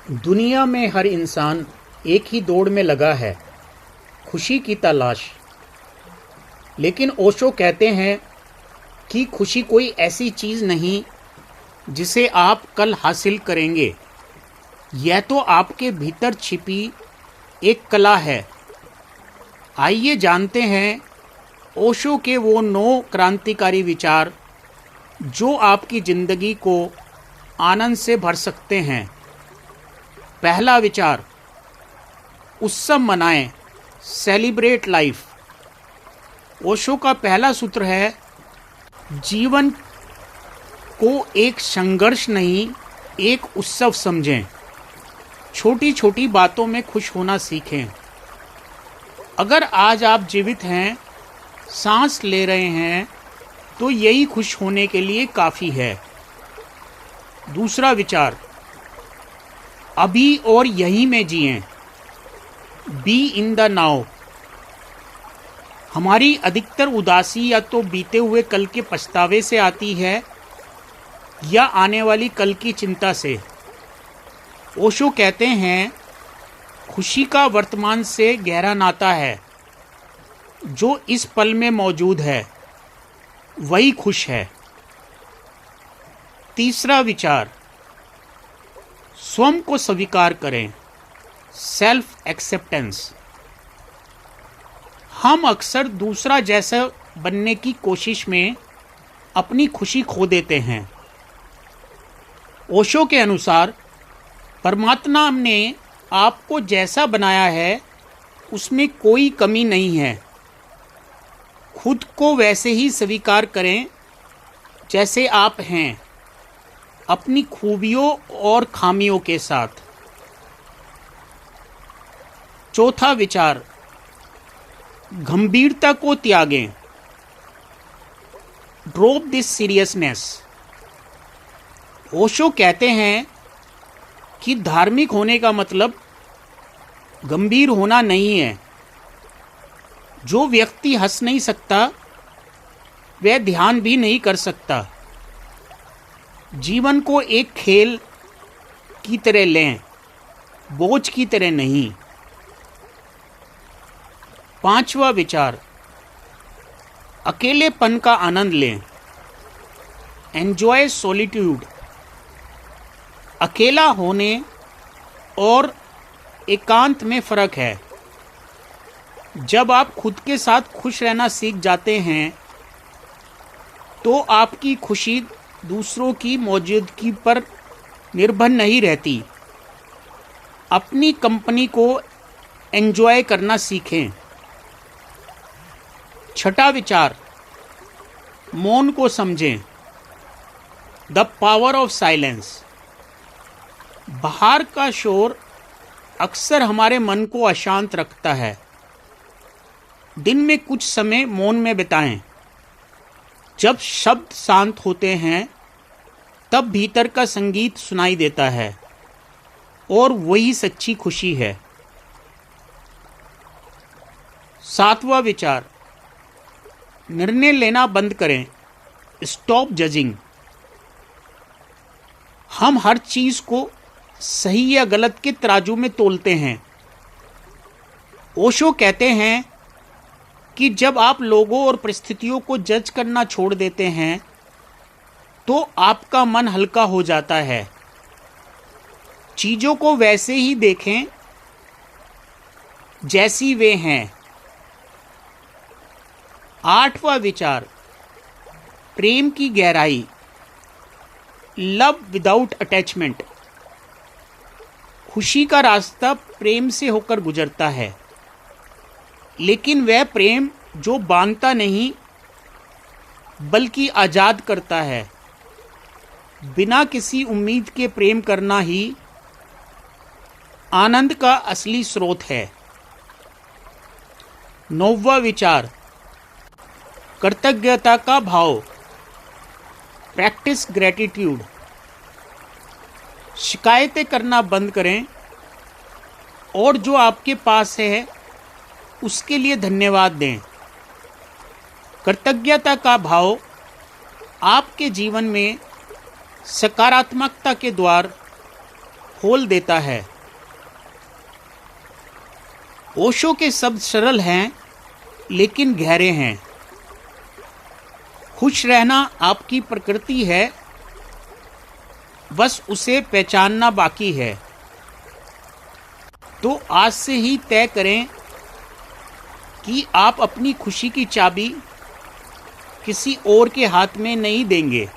दुनिया में हर इंसान एक ही दौड़ में लगा है, खुशी की तलाश। लेकिन ओशो कहते हैं कि खुशी कोई ऐसी चीज़ नहीं जिसे आप कल हासिल करेंगे। यह तो आपके भीतर छिपी एक कला है। आइए जानते हैं ओशो के वो 9 क्रांतिकारी विचार जो आपकी ज़िंदगी को आनंद से भर सकते हैं। पहला विचार, उत्सव मनाएं, सेलिब्रेट लाइफ। ओशो का पहला सूत्र है, जीवन को एक संघर्ष नहीं, एक उत्सव समझें। छोटी छोटी बातों में खुश होना सीखें। अगर आज आप जीवित हैं, सांस ले रहे हैं, तो यही खुश होने के लिए काफ़ी है। दूसरा विचार, अभी और यहीं में जिएं, बी इन द नाउ। हमारी अधिकतर उदासी या तो बीते हुए कल के पछतावे से आती है या आने वाली कल की चिंता से। ओशो कहते हैं, खुशी का वर्तमान से गहरा नाता है। जो इस पल में मौजूद है वही खुश है। तीसरा विचार, स्वयं को स्वीकार करें, सेल्फ एक्सेप्टेंस। हम अक्सर दूसरा जैसा बनने की कोशिश में अपनी खुशी खो देते हैं। ओशो के अनुसार परमात्मा ने आपको जैसा बनाया है उसमें कोई कमी नहीं है। खुद को वैसे ही स्वीकार करें जैसे आप हैं, अपनी खूबियों और खामियों के साथ। चौथा विचार, गंभीरता को त्यागें, ड्रॉप दिस सीरियसनेस। ओशो कहते हैं कि धार्मिक होने का मतलब गंभीर होना नहीं है। जो व्यक्ति हंस नहीं सकता वह ध्यान भी नहीं कर सकता। जीवन को एक खेल की तरह लें, बोझ की तरह नहीं। पांचवा विचार, अकेलेपन का आनंद लें, एंजॉय सॉलिट्यूड। अकेला होने और एकांत में फ़र्क है। जब आप खुद के साथ खुश रहना सीख जाते हैं तो आपकी खुशी दूसरों की मौजूदगी पर निर्भर नहीं रहती। अपनी कंपनी को एंजॉय करना सीखें। छठा विचार, मौन को समझें, द पावर ऑफ साइलेंस। बाहर का शोर अक्सर हमारे मन को अशांत रखता है। दिन में कुछ समय मौन में बिताएं। जब शब्द शांत होते हैं तब भीतर का संगीत सुनाई देता है और वही सच्ची खुशी है। सातवां विचार, निर्णय लेना बंद करें, स्टॉप जजिंग। हम हर चीज को सही या गलत के तराजू में तोलते हैं। ओशो कहते हैं कि जब आप लोगों और परिस्थितियों को जज करना छोड़ देते हैं तो आपका मन हल्का हो जाता है। चीज़ों को वैसे ही देखें जैसी वे हैं। आठवां विचार, प्रेम की गहराई, लव विदाउट अटैचमेंट। खुशी का रास्ता प्रेम से होकर गुजरता है, लेकिन वह प्रेम जो बांधता नहीं बल्कि आज़ाद करता है। बिना किसी उम्मीद के प्रेम करना ही आनंद का असली स्रोत है। नौवां विचार, कृतज्ञता का भाव, प्रैक्टिस ग्रेटिट्यूड। शिकायतें करना बंद करें और जो आपके पास है उसके लिए धन्यवाद दें। कृतज्ञता का भाव आपके जीवन में सकारात्मकता के द्वार खोल देता है। ओशो के शब्द सरल हैं लेकिन गहरे हैं। खुश रहना आपकी प्रकृति है, बस उसे पहचानना बाकी है। तो आज से ही तय करें कि आप अपनी खुशी की चाबी किसी और के हाथ में नहीं देंगे।